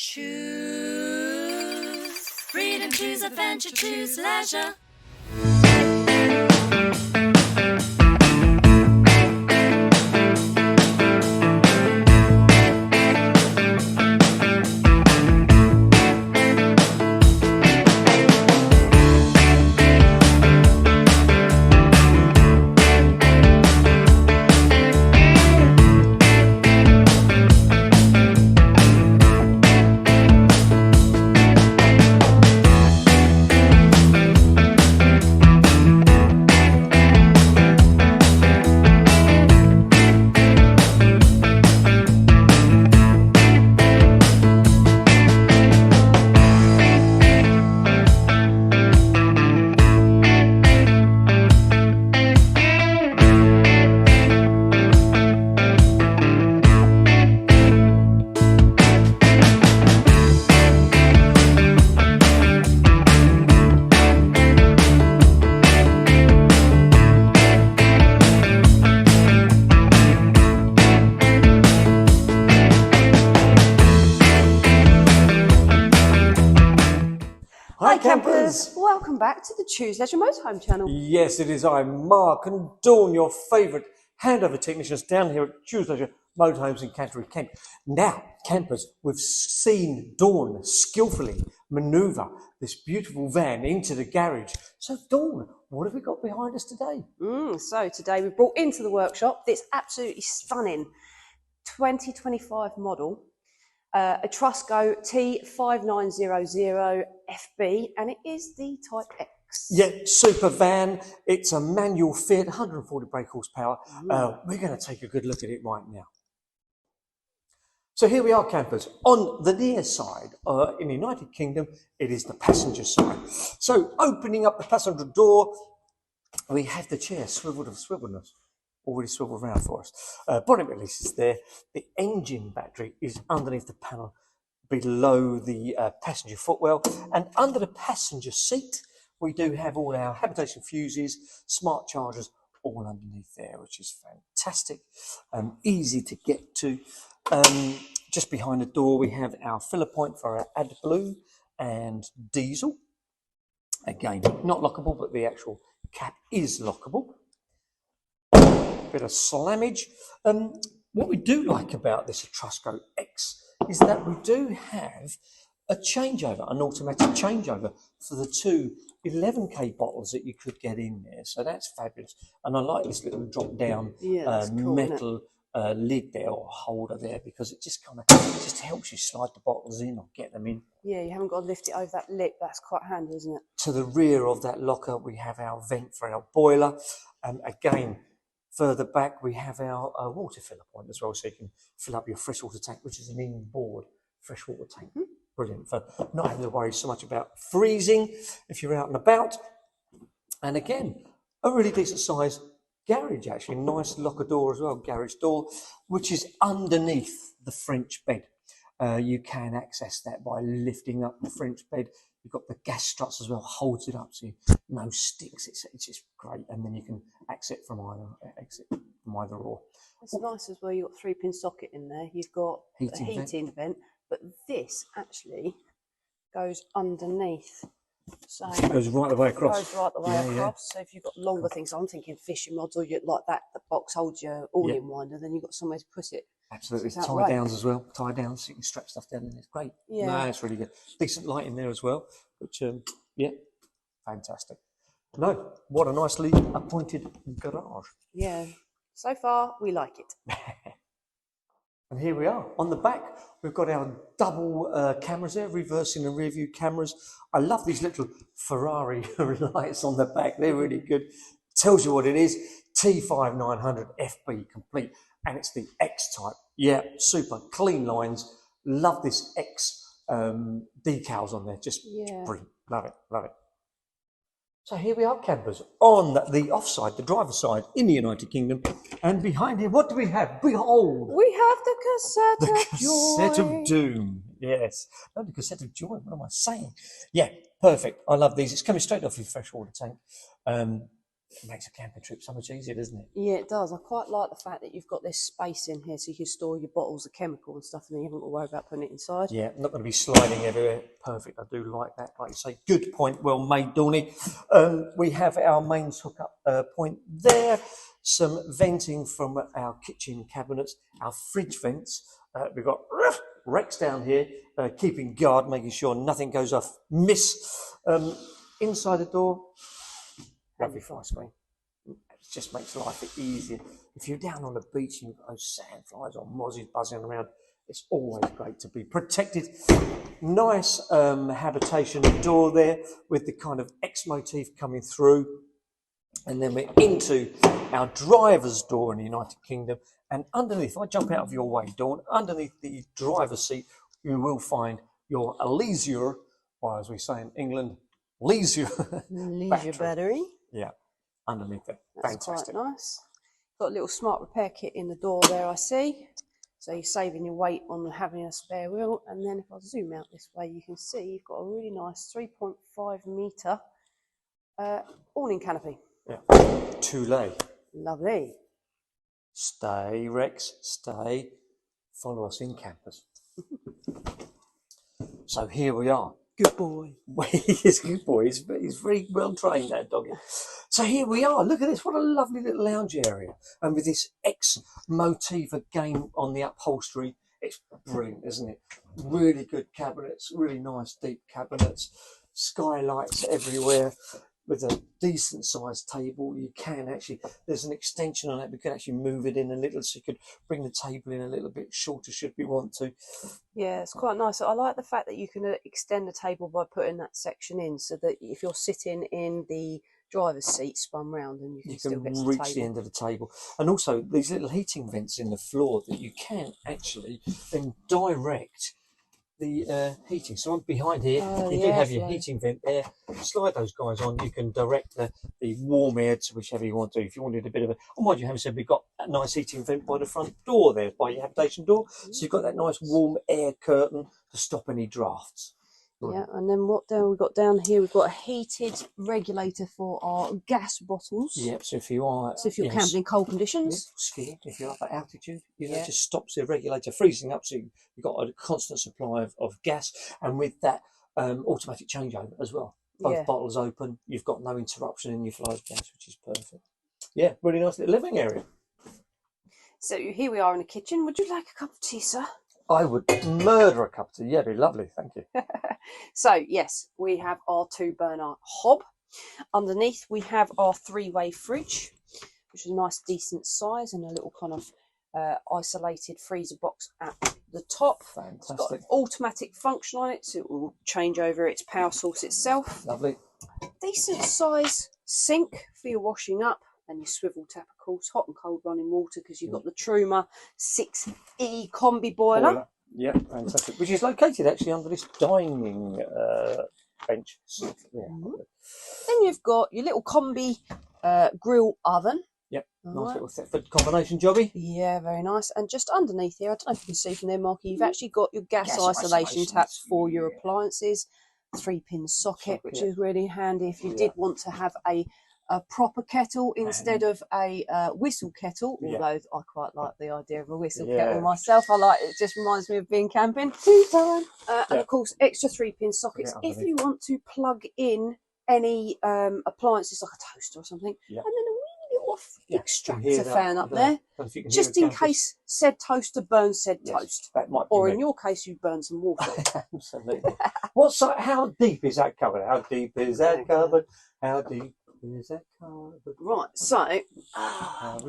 Choose freedom, choose adventure, choose leisure. Hi campers! Welcome back to the Choose Leisure Motorhome channel. Yes, it is I, Mark and Dawn, your favourite handover technicians down here at Choose Leisure Motorhomes in Canterbury, Kent. Now, campers, we've seen Dawn skillfully manoeuvre this beautiful van into the garage. So Dawn, what have we got behind us today? So today we've brought into the workshop this absolutely stunning 2025 model. Etrusco T5900 FB, and it is the Type X. Yeah, super van. It's a manual fit, 140 brake horsepower. We're going to take a good look at it right now. So here we are, campers. On the near side, in the United Kingdom, it is the passenger side. So opening up the passenger door, we have the chair swiveled of swivelness. Already swiveled around for us. Bonnet release is there. The engine battery is underneath the panel below the passenger footwell. And under the passenger seat, we do have all our habitation fuses, smart chargers, all underneath there, which is fantastic. Easy to get to. Just behind the door, we have our filler point for our AdBlue and diesel. Again, not lockable, but the actual cap is lockable. Bit of slammage. What we do like about this Etrusco X is that we do have a changeover, an automatic changeover for the two 11k bottles that you could get in there. So that's fabulous. And I like this little drop down cool, metal lid there or holder there, because it just just helps you slide the bottles in or get them in. Yeah, you haven't got to lift it over that lip. That's quite handy, isn't it? To the rear of that locker, we have our vent for our boiler. Again, further back, we have our water filler point as well, so you can fill up your freshwater tank, which is an inboard freshwater tank. Brilliant for not having to worry so much about freezing if you're out and about. And again, a really decent size garage, actually. Nice locker door as well, garage door, which is underneath the French bed. You can access that by lifting up the French bed. You've got the gas struts as well, holds it up, so no sticks. It's just great, and then you can exit from either or. It's nice as well. You've got 3-pin socket in there. You've got a heating vent, but this actually goes underneath. So it goes right the way across. Goes right the way across. So if you've got longer things, I'm thinking fishing rods or you like that, the box holds your all-in winder, then you've got somewhere to put it. Absolutely, tie downs as well. Tie downs, so you can strap stuff down, and it's great. Yeah, no, it's really good. Decent light in there as well, which fantastic. No, what a nicely appointed garage. Yeah, so far we like it. And here we are on the back. We've got our double cameras there, reversing and rear view cameras. I love these little Ferrari lights on the back. They're really good. Tells you what it is. T5900 FB complete. And it's the X type. Yeah, super clean lines. Love this X decals on there. Just brilliant. Love it, love it. So here we are, campers, on the offside, the driver's side in the United Kingdom. And behind here, what do we have? Behold! We have the cassette of joy. Cassette of doom. Yes. No, the cassette of joy. What am I saying? Yeah, perfect. I love these. It's coming straight off your freshwater tank. It makes a camping trip so much easier, doesn't it? Yeah, it does. I quite like the fact that you've got this space in here so you can store your bottles of chemical and stuff and then you haven't got to worry about putting it inside. Yeah, not going to be sliding everywhere. Perfect. I do like that. Like you say, good point. Well made, Dawny. We have our mains hookup point there. Some venting from our kitchen cabinets, our fridge vents. We've got Rex down here, keeping guard, making sure nothing goes off miss. Inside the door, lovely fly screen. It just makes life easier. If you're down on the beach and you've got those sandflies or mozzies buzzing around, it's always great to be protected. Nice habitation door there with the kind of X motif coming through. And then we're into our driver's door in the United Kingdom. And underneath, if I jump out of your way, Dawn, underneath the driver's seat, you will find your leisure, or as we say in England, leisure battery. Yeah, underneath it. That's Fantastic. quite nice. Got a little smart repair kit in the door there, I see. So you're saving your weight on having a spare wheel. And then if I zoom out this way, you can see you've got a really nice 3.5 metre awning canopy. Yeah. Too Lovely. Stay, Rex, stay. Follow us in, campers. So here we are. Good boy. He's a good boy. He's very well trained, that doggy. So here we are. Look at this. What a lovely little lounge area. And with this X motif again on the upholstery, it's brilliant, isn't it? Really good cabinets, really nice deep cabinets, skylights everywhere. With a decent sized table, you can actually, there's an extension on it, we can actually move it in a little, so you could bring the table in a little bit shorter should we want to. Yeah, it's quite nice. I like the fact that you can extend the table by putting that section in, so that if you're sitting in the driver's seat spun round, and you can still get to the reach table. the end of the table. And also these little heating vents in the floor that you can actually then direct the heating. So I'm behind here, you do have your heating vent there. Slide those guys on, you can direct the warm air to whichever you want to. If you wanted a bit of a, oh mind you, having said, we've got that nice heating vent by the front door there, by your habitation door. So you've got that nice warm air curtain to stop any drafts. Yeah, and then what we've got down here, we've got a heated regulator for our gas bottles. Yep, so if you are... So if you're camping in cold conditions. Skiing, if you're up at altitude, it just stops the regulator freezing up, so you've got a constant supply of gas, and with that automatic changeover as well. Both bottles open, you've got no interruption in your flow of gas, which is perfect. Yeah, really nice little living area. So here we are in the kitchen. Would you like a cup of tea, sir? I would murder a cup of tea. Yeah, it'd be lovely. Thank you. So, yes, we have our 2-burner hob. Underneath, we have our 3-way fridge, which is a nice, decent size, and a little kind of isolated freezer box at the top. Fantastic. It's got an automatic function on it, so it will change over its power source itself. Lovely. Decent size sink for your washing up. And your swivel tap, of course, hot and cold running water, because you've got the Truma 6E combi boiler. Yeah, fantastic. Which is located actually under this dining bench. Yeah. Then you've got your little combi grill oven. Yep, nice little Thetford combination jobby. Yeah, very nice. And just underneath here, I don't know if you can see from there, Marky, you've actually got your gas isolation taps for your appliances, 3-pin socket, which is really handy if you did want to have a proper kettle instead of a whistle kettle, although I quite like the idea of a whistle kettle myself. I like it, just reminds me of being camping. And of course, extra 3-pin sockets if you want to plug in any appliances like a toaster or something, and then a wee little extractor fan up there, just in case said toaster burns said toast, that might be or in your case you burn some water. Absolutely. How deep is that cupboard? How deep is that cupboard? How deep is that cupboard? Right, so I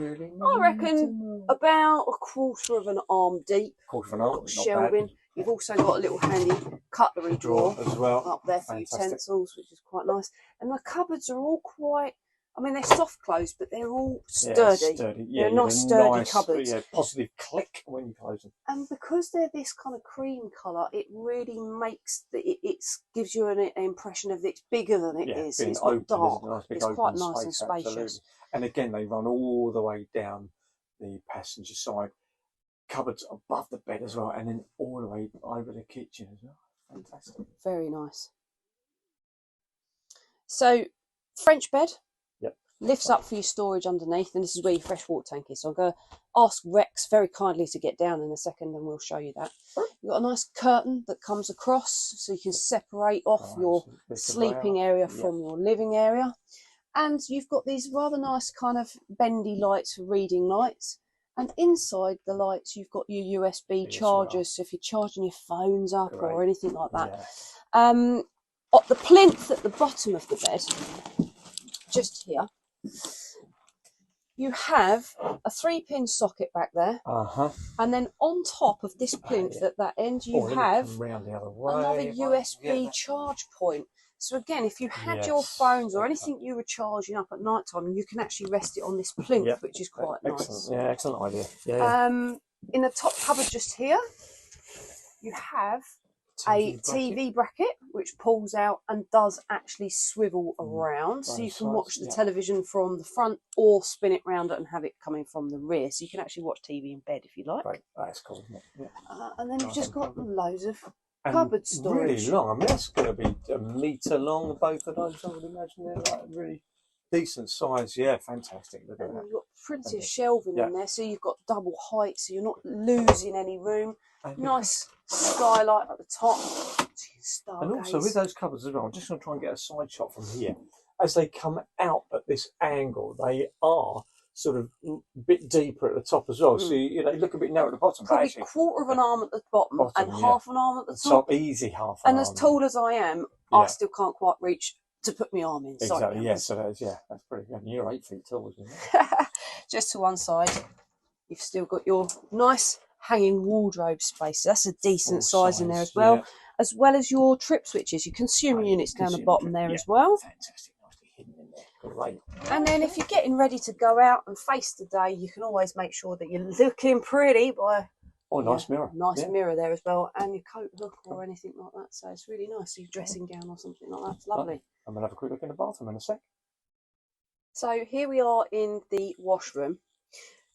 reckon about a quarter of an arm deep. Quarter of an arm, not shelving. bad. You've also got a little handy cutlery drawer as well up there for utensils, which is quite nice. And the cupboards are all quite, I mean, they're soft closed, but they're all sturdy. Yeah, they're nice, sturdy cupboards. Yeah, positive click when you close them. And because they're this kind of cream colour, it really makes it gives you an impression of it's bigger than it is. It's not dark. It's quite nice and spacious. Absolutely. And again, they run all the way down the passenger side. Cupboards above the bed as well, and then all the way over the kitchen as well. Fantastic. Very nice. So, French bed. Yep. lifts up for your storage underneath, and this is where your fresh water tank is. So I'm going to ask Rex very kindly to get down in a second, and we'll show you that. You've got a nice curtain that comes across, so you can separate off your sleeping area from your living area. And you've got these rather nice kind of bendy lights for reading lights. And inside the lights, you've got your USB chargers. So if you're charging your phones up or anything like that. Yeah. At the plinth at the bottom of the bed, just here, you have a 3-pin socket back there. And then on top of this plinth at that end, you have another USB charge point. So again, if you had your phones or anything you were charging up at night time, you can actually rest it on this plinth, which is quite nice. Yeah, excellent idea. In the top cupboard just here, you have a TV bracket, which pulls out and does actually swivel around. So you can watch the television from the front or spin it round and have it coming from the rear. So you can actually watch TV in bed if you like. Right. That's cool, isn't it? Yeah. And then you've just got loads of cupboard storage. Really long. I mean, that's going to be a metre long, both of those, I would imagine. They're like really decent size. Yeah, fantastic. Look at that. You've got plenty of shelving in there, so you've got double height, so you're not losing any room. Nice skylight at the top. And also with those cupboards as well, I'm just going to try and get a side shot from here. As they come out at this angle, they are sort of a bit deeper at the top as well. So you know, look a bit narrow at the bottom. Probably a quarter of an arm at the bottom and half an arm at the top. Easy half an arm. And as tall as I am, I still can't quite reach to put my arm in. Exactly, yeah. So that's pretty good. And you're 8 feet tall, isn't it? Just to one side, you've still got your nice hanging wardrobe space. That's a decent size in there as well. As well as your trip switches, your consumer units down the bottom there as well. Fantastic, nicely hidden in there. Great. And then if you're getting ready to go out and face the day, you can always make sure that you're looking pretty by nice mirror. Nice mirror there as well, and your coat hook or anything like that. So it's really nice. Your dressing gown or something like that. It's lovely. I'm going to have a quick look in the bathroom in a sec. So here we are in the washroom.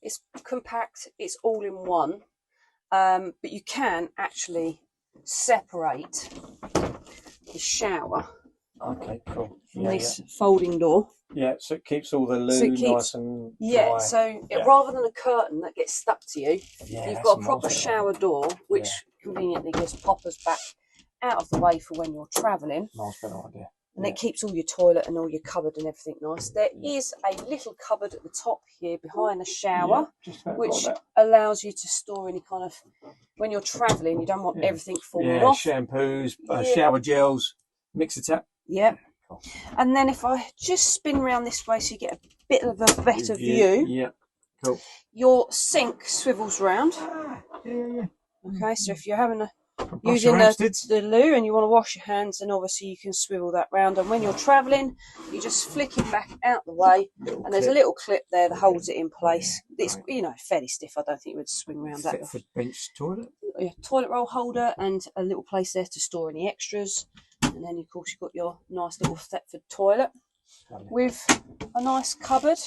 It's compact, it's all in one, but you can actually separate the shower. Okay, cool. From this folding door. Yeah, so it keeps all the loo nice and dry. So rather than a curtain that gets stuck to you, you've got a proper shower door, which conveniently just poppers back out of the way for when you're travelling. Nice better idea. And it keeps all your toilet and all your cupboard and everything nice. There is a little cupboard at the top here behind the shower, which allows you to store any kind of, when you're travelling, you don't want everything falling off. Shampoos, shower gels, mixer tap. Yeah. Cool. And then if I just spin around this way so you get a bit of a better view. Yeah, cool. Your sink swivels round. Okay, so if you're having using the loo and you want to wash your hands, then obviously you can swivel that round, and when you're travelling you just flick it back out the way, and there's a little clip there that holds it in place. It's fairly stiff. I don't think it would swing around that. Fit for bench toilet. Toilet roll holder and a little place there to store any extras, and then of course you've got your nice little Thetford toilet with a nice cupboard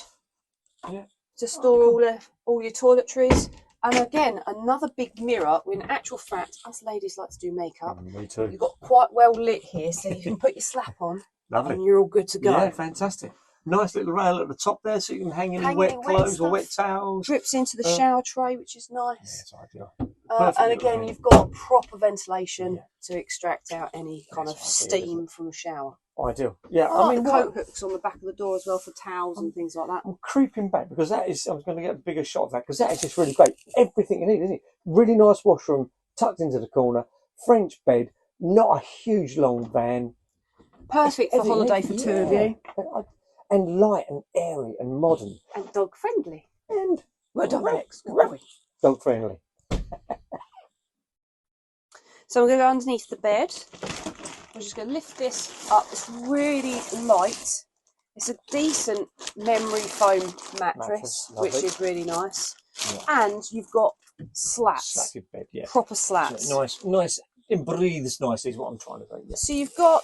to store all your toiletries. And again, another big mirror. In actual fact, us ladies like to do makeup. Me too. You've got quite well lit here, so you can put your slap on. Lovely. And you're all good to go. Yeah, fantastic. Nice little rail at the top there, so you can hang any wet clothes or wet towels. Drips into the shower tray, which is nice. Yeah, it's ideal. And again, you've got proper ventilation to extract out any kind of steam from a shower. Ideal. Yeah, I mean, coat hooks on the back of the door as well for towels and things like that. I'm creeping back because I was going to get a bigger shot of that, because that is just really great. Everything you need, isn't it? Really nice washroom tucked into the corner, French bed, not a huge long van. Perfect for holiday for two of you. And light and airy and modern. And dog friendly. And dog friendly. So we're going to go underneath the bed. I'm just going to lift this up. It's really light. It's a decent memory foam mattress, which is really nice. Yeah. And you've got slats. Slatted bed, proper slats. Nice. It breathes nice is what I'm trying to say. Yeah. So you've got,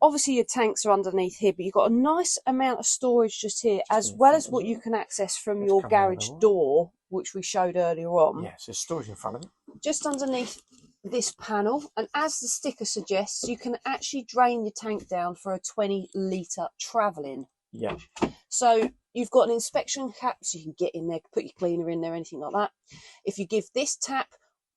obviously your tanks are underneath here, but you've got a nice amount of storage just here, as well as what you can access from your garage door, which we showed earlier on. Yeah, so storage in front of it. Just underneath this panel, and as the sticker suggests, you can actually drain your tank down for a 20 litre travelling Yeah. So you've got an inspection cap, so you can get in there, put your cleaner in there, anything like that. If you give this tap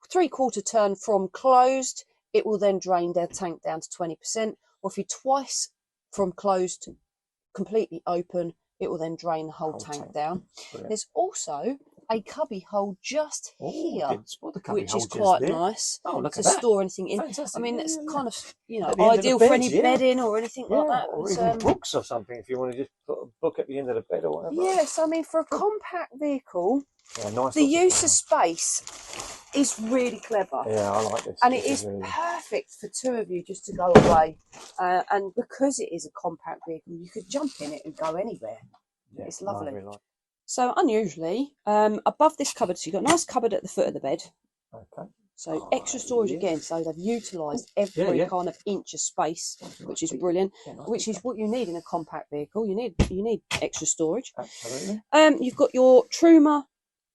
3/4 turn from closed, it will then drain their tank down to 20%. Or if you twice from closed to completely open, it will then drain the whole tank down. Brilliant. There's also a cubby hole just here, which is quite nice to store anything in. Fantastic. I mean, it's kind of, you know, At the end of the ideal for bed, any bedding or anything like that. Or But, even books or something, if you want to just put a book at the end of the bed or whatever. yes, I mean, for a compact vehicle, nice the use of space is really clever. Yeah, I like this. And it is perfect for two of you just to go away. And because it is a compact vehicle, you could jump in it and go anywhere. Yeah, it's lovely. Really like. So unusually, above this cupboard, so you've got a nice cupboard at the foot of the bed. Okay. So extra storage again. So they've utilised every kind of inch of space, which is brilliant. Which is what you need in a compact vehicle. You need extra storage. Absolutely. You've got your Truma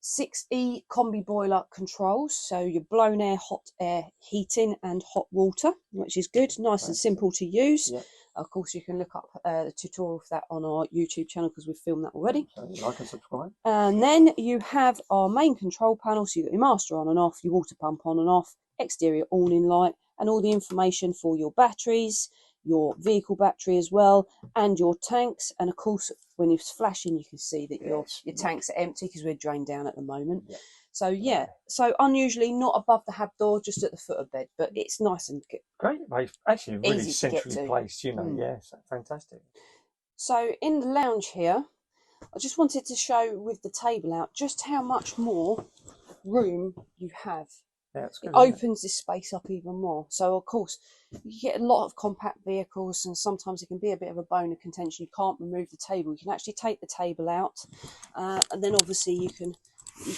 6E combi boiler controls, so your blown air, hot air heating and hot water, which is good, nice and simple to use. Of course, you can look up the tutorial for that on our YouTube channel because we've filmed that already. Like and subscribe. And then you have our main control panel, so you've got your master on and off, your water pump on and off, exterior awning light, and all the information for your batteries, your vehicle battery as well, and your tanks. And of course, when it's flashing, you can see that your tanks are empty because we're drained down at the moment. So so unusually not above the hab door, just at the foot of bed, but it's nice and good. Great, actually really Easy centrally placed, you know. Yes, fantastic. So in the lounge here, I just wanted to show with the table out just how much more room you have. Yeah, it's good, it opens this space up even more. So of course you get a lot of compact vehicles and sometimes it can be a bit of a bone of contention. You can't remove the table. You can actually take the table out and then obviously you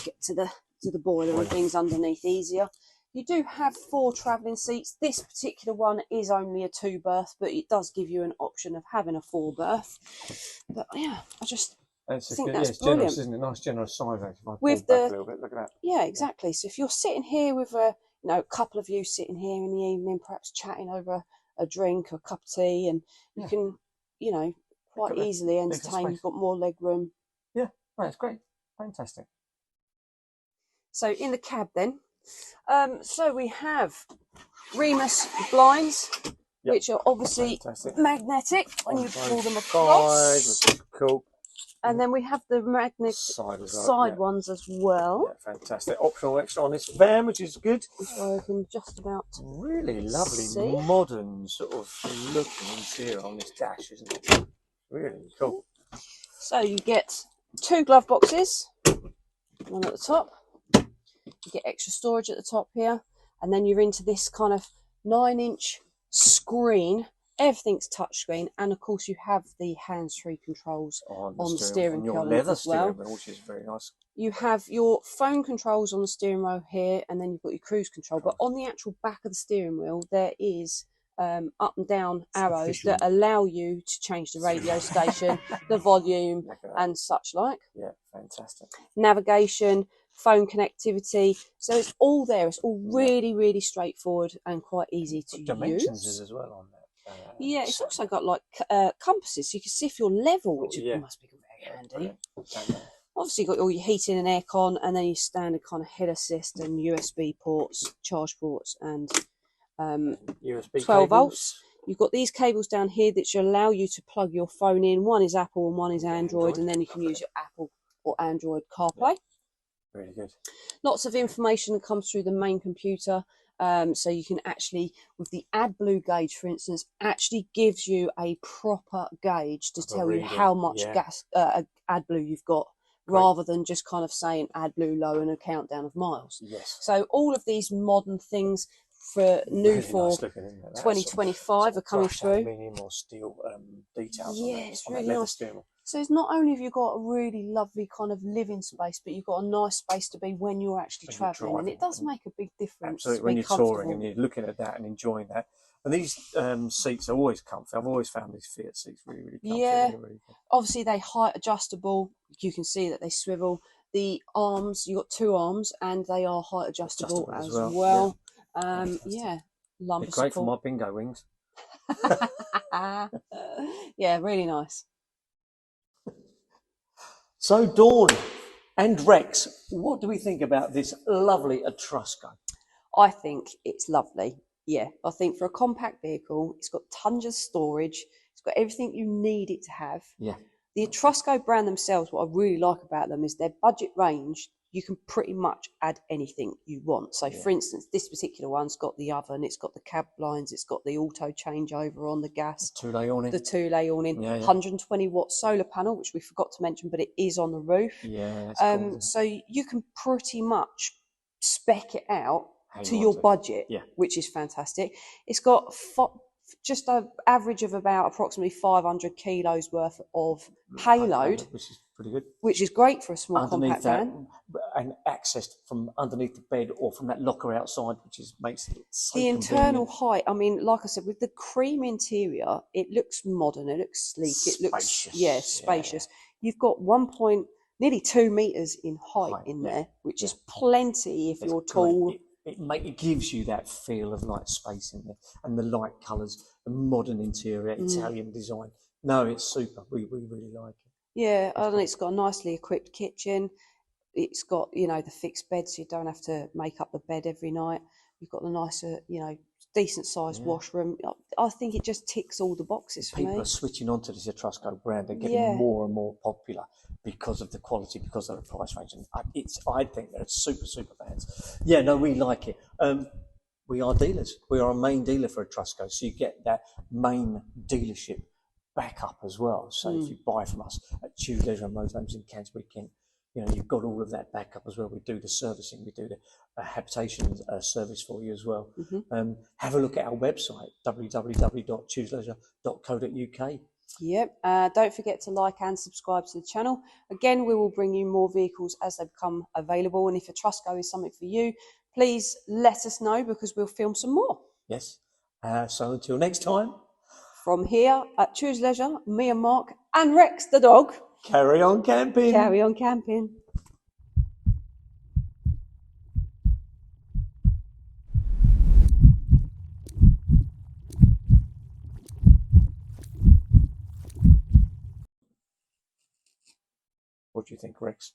get to the boiler and things underneath easier. You do have 4 travelling seats. This particular one is only a 2 berth, but it does give you an option of having a 4 berth. But yeah, I just think that's brilliant. Generous, isn't it? Nice generous size actually. With back a little bit, look at that. Yeah, exactly. So if you're sitting here with a couple of you sitting here in the evening, perhaps chatting over a drink or a cup of tea, and you can quite easily entertain. You've got more leg room. Yeah, that's great. Fantastic. So in the cab then, so we have Remus blinds, which are obviously magnetic when you pull them across. Cool. And then we have the magnet side ones as well. Yeah, fantastic. Optional extra on this van, which is good. So I can just about really lovely, modern sort of looking interior on this dash, isn't it? Really cool. So you get 2 glove boxes, one at the top. You get extra storage at the top here, and then you're into this kind of 9-inch screen. Everything's touchscreen, and of course you have the hands-free controls on the steering column as well, which is very nice. You have your phone controls on the steering wheel here, and then you've got your cruise control. But on the actual back of the steering wheel, there is up and down arrows that allow you to change the radio station, the volume, and such like. Yeah, fantastic. Navigation, phone connectivity, so it's all there. It's all really, really straightforward and quite easy to use. Dimensions as well on that. Yeah, it's also got like compasses, so you can see if you're level, which must be very handy. Obviously, you've got all your heating and aircon, and then your standard kind of head assist and USB ports, charge ports, and USB 12 volts. You've got these cables down here that should allow you to plug your phone in. One is Apple and one is Android, and then you can use your Apple or Android CarPlay. Really good. Lots of information that comes through the main computer. So you can actually, with the AdBlue gauge, for instance, actually gives you a proper gauge to tell you how much gas AdBlue you've got, rather than just kind of saying AdBlue low and a countdown of miles. Yes. So all of these modern things for new for 2025 are coming through. Aluminium or steel details. Yeah, it's really nice. So it's not only have you got a really lovely kind of living space, but you've got a nice space to be when you're actually travelling, and it does make a big difference. Absolutely, when you're touring and you're looking at that and enjoying that. And these seats are always comfy. I've always found these Fiat seats really, really comfy. Yeah, really obviously they height adjustable. You can see that they swivel. The arms, you've got 2 arms, and they are height adjustable as well. Yeah, lumbar support. Great for my bingo wings. Yeah, really nice. So Dawn and Rex, what do we think about this lovely Etrusco? I think it's lovely. Yeah, I think for a compact vehicle, it's got tons of storage. It's got everything you need it to have. Yeah. The Etrusco brand themselves, what I really like about them is their budget range. You can pretty much add anything you want. So, for instance, this particular one's got the oven, it's got the cab blinds, it's got the auto changeover on the gas, The two-lay awning. the two-lay awning, 120-watt solar panel, which we forgot to mention, but it is on the roof. Yeah, that's cool, so you can pretty much spec it out to you your want it. budget, Yeah. which is fantastic. It's got just an average of about approximately 500 kilos worth of payload, which is pretty good. which is great for a small Underneath compact that, van. and accessed from underneath the bed or from that locker outside, which makes it so The internal convenient. height, I mean, like I said, with the cream interior, it looks modern, it looks sleek, it looks spacious. You've got nearly 2 meters in height in there, which is plenty if you're tall. It gives you that feel of like space in there, and the light colours, the modern interior, Italian design. No, it's super. We really like it. Yeah, and it's got a nicely equipped kitchen. It's got, the fixed bed, so you don't have to make up the bed every night. You've got the nicer, decent sized washroom. I think it just ticks all the boxes for me. People are switching on to this Etrusco brand. They're getting more and more popular because of the quality, because of the price range. And I think they're super fans. Yeah, no, we like it. We are dealers. We are a main dealer for Etrusco, so you get that main dealership backup as well. So if you buy from us at Choose Leisure and Motorhomes in Canterbury, Kent, you've got all of that backup as well. We do the servicing, we do the habitation service for you as well. Have a look at our website, www.chooseleisure.co.uk. Yep. Don't forget to like and subscribe to the channel. Again, we will bring you more vehicles as they become available. And if Etrusco is something for you, please let us know, because we'll film some more. Yes. So until next time. From here at Choose Leisure, me and Mark and Rex the dog. Carry on camping. Carry on camping. What do you think, Rex?